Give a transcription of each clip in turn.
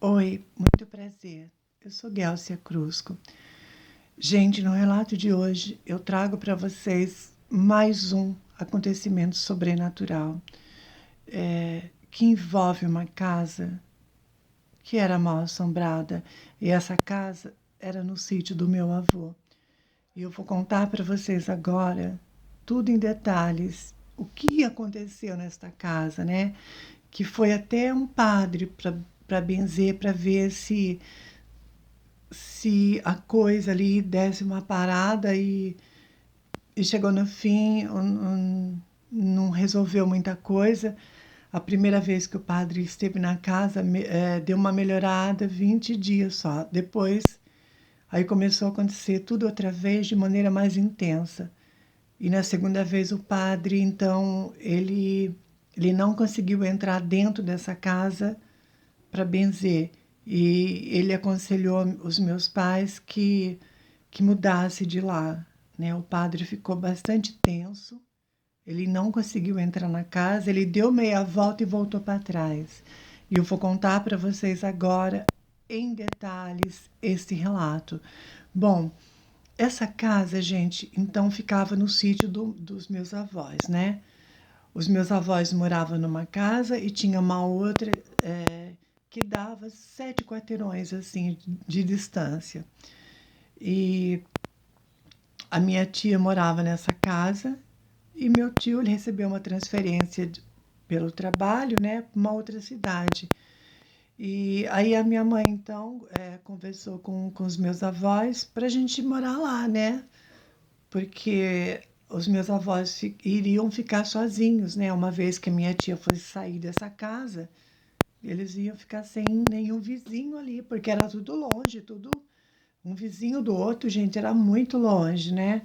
Oi, muito prazer. Eu sou Guelcia Crusco. Gente, no relato de hoje eu trago para vocês mais um acontecimento sobrenatural que envolve uma casa que era mal assombrada e essa casa era no sítio do meu avô. E eu vou contar para vocês agora tudo em detalhes o que aconteceu nesta casa, né? Que foi até um padre para benzer, para ver se a coisa ali desse uma parada e chegou no fim, não resolveu muita coisa. A primeira vez que o padre esteve na casa, deu uma melhorada, 20 dias só. Depois, aí começou a acontecer tudo outra vez de maneira mais intensa. E na segunda vez o padre, então, ele não conseguiu entrar dentro dessa casa para benzer. E ele aconselhou os meus pais que mudasse de lá, né? O padre ficou bastante tenso, ele não conseguiu entrar na casa, ele deu meia volta e voltou para trás. E eu vou contar para vocês agora, em detalhes, esse relato. Bom, essa casa, gente, então ficava no sítio dos meus avós, né? Os meus avós moravam numa casa e tinha uma outra que dava 7 quarteirões assim de distância. E a minha tia morava nessa casa e meu tio ele recebeu uma transferência pelo trabalho, né, para uma outra cidade. E aí a minha mãe então conversou com os meus avós para a gente morar lá, né? Porque os meus avós iriam ficar sozinhos, né? Uma vez que a minha tia fosse sair dessa casa, eles iam ficar sem nenhum vizinho ali, porque era tudo longe, tudo um vizinho do outro, gente, era muito longe, né?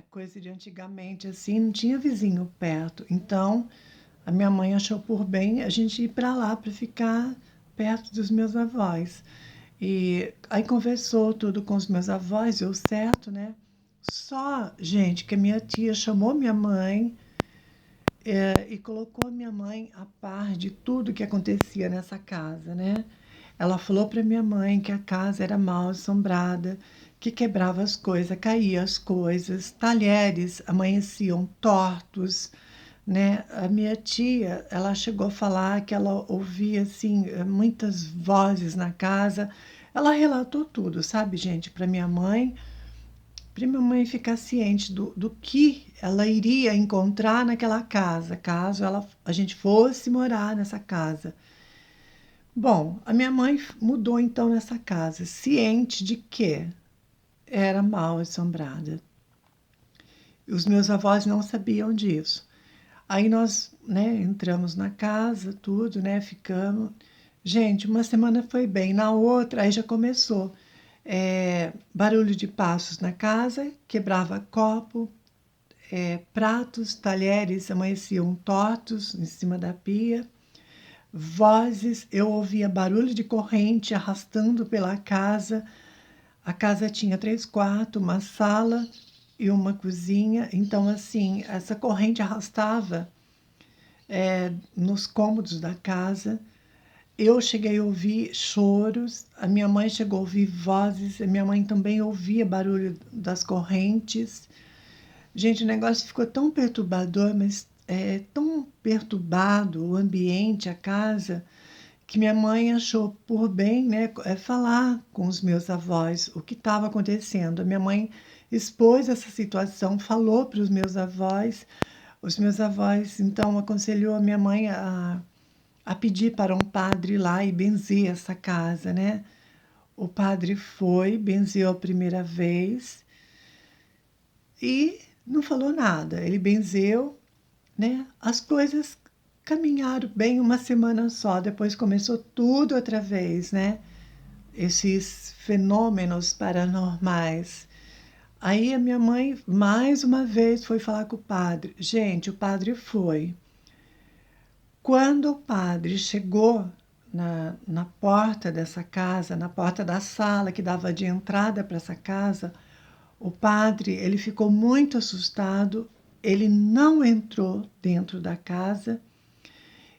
Coisa de antigamente, assim, não tinha vizinho perto. Então, a minha mãe achou por bem a gente ir para lá para ficar perto dos meus avós. E aí conversou tudo com os meus avós, deu certo, né? Só, gente, que a minha tia chamou minha mãe e colocou a minha mãe a par de tudo que acontecia nessa casa, né? Ela falou para minha mãe que a casa era mal assombrada, que quebrava as coisas, caía as coisas, talheres amanheciam tortos, né? A minha tia, ela chegou a falar que ela ouvia assim muitas vozes na casa. Ela relatou tudo, sabe, gente, para minha mãe ficar ciente do que ela iria encontrar naquela casa, caso a gente fosse morar nessa casa. Bom, a minha mãe mudou então nessa casa, ciente de que era mal assombrada. Os meus avós não sabiam disso. Aí nós, né, entramos na casa, tudo, né, ficamos. Gente, uma semana foi bem, na outra aí já começou. Barulho de passos na casa, quebrava copo, pratos, talheres amanheciam tortos em cima da pia. Vozes, eu ouvia barulho de corrente arrastando pela casa. A casa tinha 3 quartos, uma sala e uma cozinha. Então, assim, essa corrente arrastava nos cômodos da casa. Eu cheguei a ouvir choros, a minha mãe chegou a ouvir vozes, a minha mãe também ouvia barulho das correntes. Gente, o negócio ficou tão perturbador, mas tão perturbado o ambiente, a casa, que minha mãe achou por bem, né, falar com os meus avós o que estava acontecendo. A minha mãe expôs essa situação, falou para os meus avós então aconselhou a minha mãe a pedir para um padre ir lá e benzer essa casa, né? O padre foi, benzeu a primeira vez e não falou nada. Ele benzeu, né? As coisas caminharam bem uma semana só, depois começou tudo outra vez, né? Esses fenômenos paranormais. Aí a minha mãe, mais uma vez, foi falar com o padre. Gente, o padre foi. Quando o padre chegou na porta dessa casa, na porta da sala que dava de entrada para essa casa, o padre ele ficou muito assustado. Ele não entrou dentro da casa.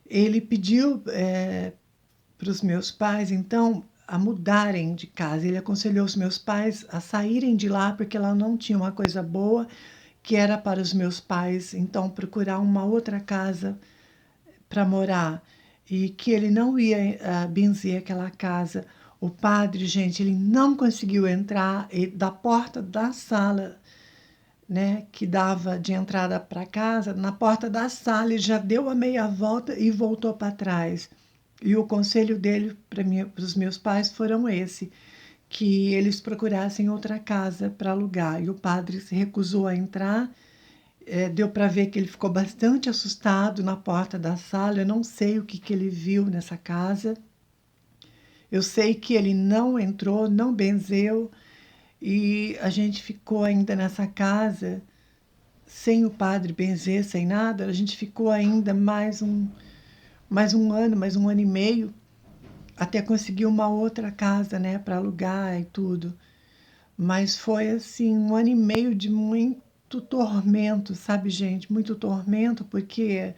Ele pediu para os meus pais, então, a mudarem de casa. Ele aconselhou os meus pais a saírem de lá porque lá não tinha uma coisa boa que era para os meus pais, então procurar uma outra casa para morar e que ele não ia benzer aquela casa. O padre, gente, ele não conseguiu entrar da porta da sala, né, que dava de entrada para casa, na porta da sala ele já deu a meia volta e voltou para trás. E o conselho dele para os meus pais foram esse, que eles procurassem outra casa para alugar. E o padre se recusou a entrar. Deu para ver que ele ficou bastante assustado na porta da sala. Eu não sei o que ele viu nessa casa. Eu sei que ele não entrou, não benzeu, e a gente ficou ainda nessa casa sem o padre benzer, sem nada. A gente ficou ainda mais um ano, mais um ano e meio, até conseguir uma outra casa, né, para alugar e tudo. Mas foi assim, um ano e meio de muito tormento, sabe, gente? Muito tormento, porque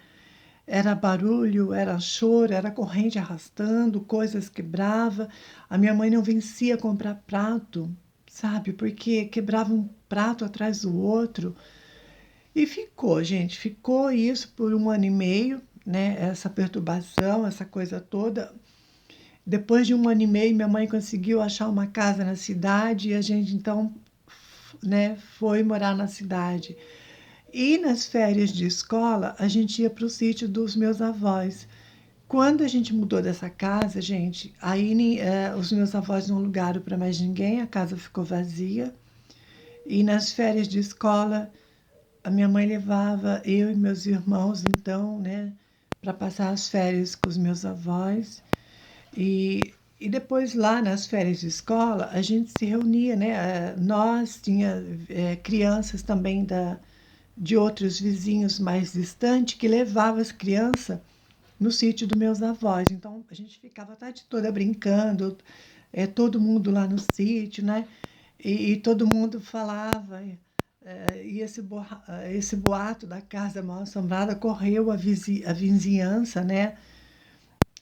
era barulho, era choro, era corrente arrastando, coisas quebrava. A minha mãe não vencia comprar prato, sabe? Porque quebrava um prato atrás do outro. E ficou, gente, ficou isso por um ano e meio, né? Essa perturbação, essa coisa toda. Depois de um ano e meio, minha mãe conseguiu achar uma casa na cidade e a gente então, né, foi morar na cidade. E nas férias de escola, a gente ia para o sítio dos meus avós. Quando a gente mudou dessa casa, gente, aí os meus avós não alugaram para mais ninguém, a casa ficou vazia. E nas férias de escola, a minha mãe levava eu e meus irmãos, então, né, para passar as férias com os meus avós. E depois, lá nas férias de escola, a gente se reunia, né? Nós, tinha crianças também de outros vizinhos mais distantes que levavam as crianças no sítio dos meus avós. Então, a gente ficava a tarde toda brincando, todo mundo lá no sítio, né? E todo mundo falava. E esse boato da casa mal assombrada correu a vizinhança, né?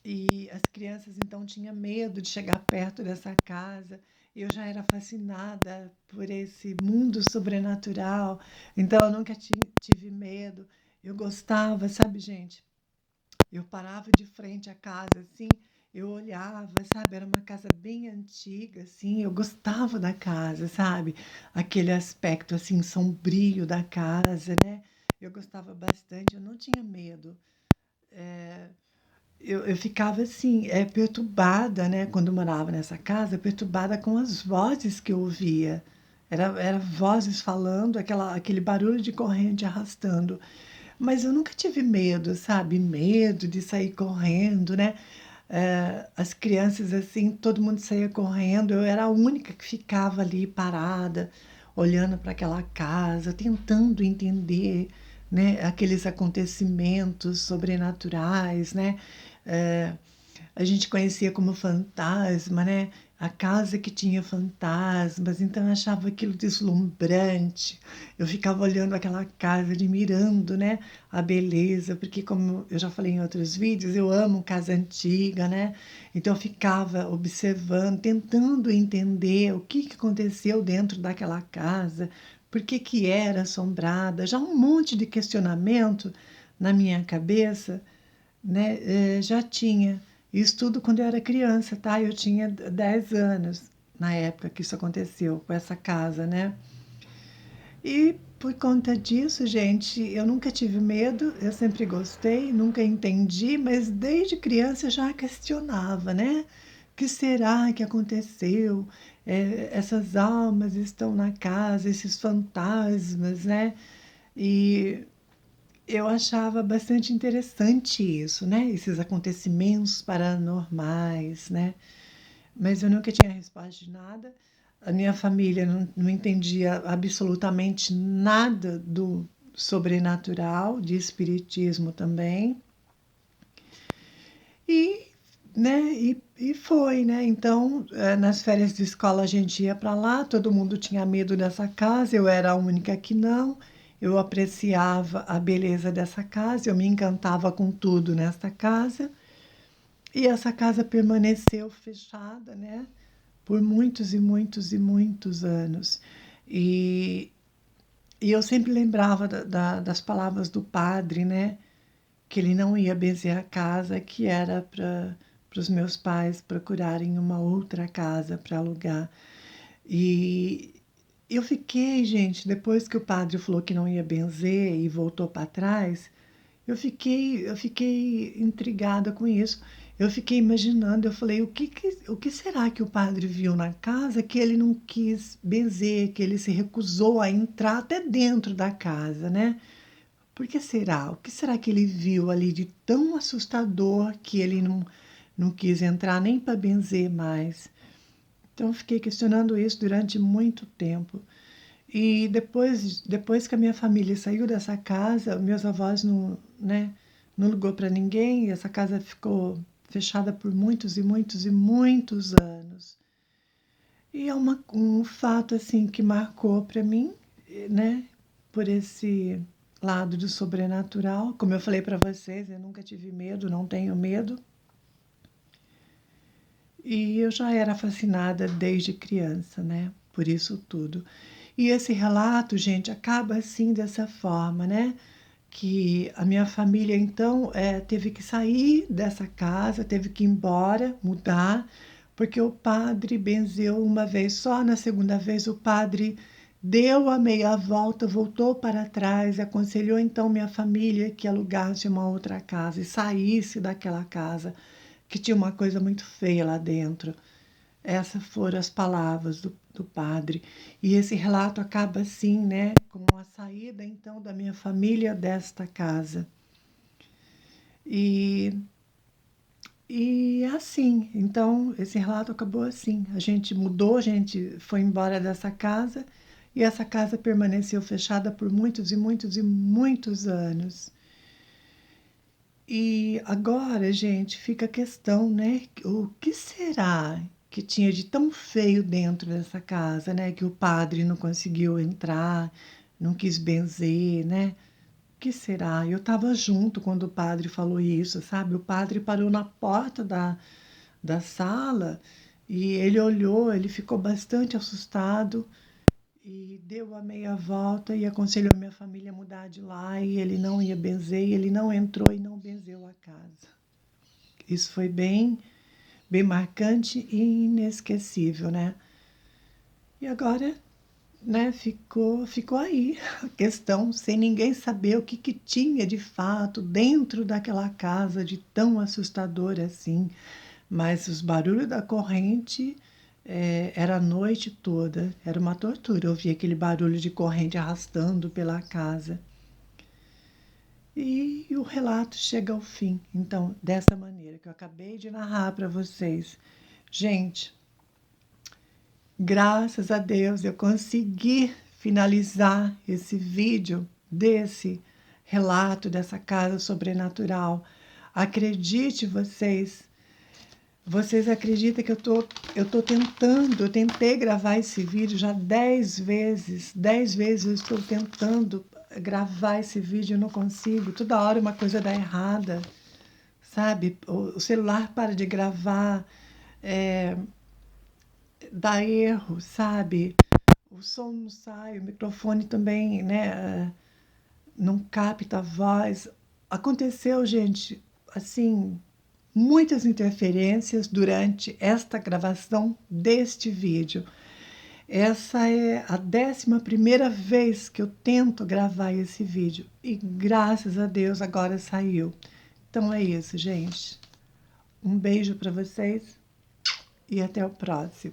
E as crianças então tinham medo de chegar perto dessa casa. Eu já era fascinada por esse mundo sobrenatural, então eu nunca tive medo. Eu gostava, sabe, gente? Eu parava de frente à casa, assim, eu olhava, sabe? Era uma casa bem antiga, assim, eu gostava da casa, sabe? Aquele aspecto, assim, sombrio da casa, né? Eu gostava bastante, eu não tinha medo. Eu ficava assim, perturbada, né, quando morava nessa casa, perturbada com as vozes que eu ouvia. Era vozes falando, aquele barulho de corrente arrastando. Mas eu nunca tive medo, sabe? Medo de sair correndo, né? As crianças, assim, todo mundo saía correndo. Eu era a única que ficava ali parada, olhando para aquela casa, tentando entender, né, aqueles acontecimentos sobrenaturais, né? Eh, a gente conhecia como fantasma, né? A casa que tinha fantasmas, então eu achava aquilo deslumbrante. Eu ficava olhando aquela casa, admirando, né, a beleza, porque como eu já falei em outros vídeos, eu amo casa antiga, né? Então eu ficava observando, tentando entender o que aconteceu dentro daquela casa, por que era assombrada, já um monte de questionamento na minha cabeça, né? Já tinha. Isso tudo quando eu era criança, tá? Eu tinha 10 anos na época que isso aconteceu com essa casa, né? E por conta disso, gente, eu nunca tive medo, eu sempre gostei, nunca entendi, mas desde criança eu já questionava, né? O que será que aconteceu? Essas almas estão na casa, esses fantasmas, né? E eu achava bastante interessante isso, né? Esses acontecimentos paranormais, né? Mas eu nunca tinha resposta de nada. A minha família não entendia absolutamente nada do sobrenatural, de espiritismo também. E, né, e foi, né? Então, nas férias de escola a gente ia para lá, todo mundo tinha medo dessa casa, eu era a única que não. Eu apreciava a beleza dessa casa, eu me encantava com tudo nesta casa. E essa casa permaneceu fechada, né? Por muitos e muitos e muitos anos. E, e eu sempre lembrava das palavras do padre, né? Que ele não ia benzer a casa, que era para os meus pais procurarem uma outra casa para alugar. E eu fiquei, gente, depois que o padre falou que não ia benzer e voltou para trás, eu fiquei intrigada com isso. Eu fiquei imaginando, eu falei, o que será que o padre viu na casa que ele não quis benzer, que ele se recusou a entrar até dentro da casa, né? Por que será? O que será que ele viu ali de tão assustador que ele não quis entrar nem para benzer mais? Então, eu fiquei questionando isso durante muito tempo. E depois que a minha família saiu dessa casa, meus avós não, né, não ligou para ninguém, e essa casa ficou fechada por muitos e muitos e muitos anos. E é um fato assim que marcou para mim, né, por esse lado do sobrenatural. Como eu falei para vocês, eu nunca tive medo, não tenho medo. E eu já era fascinada desde criança, né, por isso tudo. E esse relato, gente, acaba assim dessa forma, né? Que a minha família então teve que sair dessa casa, teve que ir embora, mudar, porque o padre benzeu uma vez só, na segunda vez o padre deu a meia volta, voltou para trás, aconselhou então minha família que alugasse uma outra casa e saísse daquela casa, que tinha uma coisa muito feia lá dentro. Essas foram as palavras do padre. E esse relato acaba assim, né, com a saída então da minha família desta casa. E, e assim, então esse relato acabou assim. A gente mudou, a gente foi embora dessa casa e essa casa permaneceu fechada por muitos e muitos e muitos anos. E agora, gente, fica a questão, né? O que será que tinha de tão feio dentro dessa casa, né? Que o padre não conseguiu entrar, não quis benzer, né? O que será? Eu estava junto quando o padre falou isso, sabe? O padre parou na porta da sala e ele olhou, ele ficou bastante assustado e deu a meia volta e aconselhou minha família a mudar de lá e ele não ia benzer, e ele não entrou e não benzeu a casa. Isso foi bem marcante e inesquecível, né? E agora, né, ficou aí a questão, sem ninguém saber o que tinha de fato dentro daquela casa de tão assustador assim. Mas os barulhos da corrente era a noite toda, era uma tortura. Eu ouvia aquele barulho de corrente arrastando pela casa. E o relato chega ao fim, então, dessa maneira que eu acabei de narrar para vocês. Gente, graças a Deus eu consegui finalizar esse vídeo desse relato dessa casa sobrenatural. Acredite vocês acreditam que eu tô tentando, eu tentei gravar esse vídeo já 10 vezes, 10 vezes eu estou tentando gravar esse vídeo e não consigo, toda hora uma coisa dá errada, sabe? O celular para de gravar, é, dá erro, sabe? O som não sai, o microfone também, né, não capta a voz. Aconteceu, gente, assim, muitas interferências durante esta gravação deste vídeo. Essa é a 11ª vez que eu tento gravar esse vídeo e graças a Deus agora saiu. Então é isso, gente. Um beijo para vocês e até o próximo.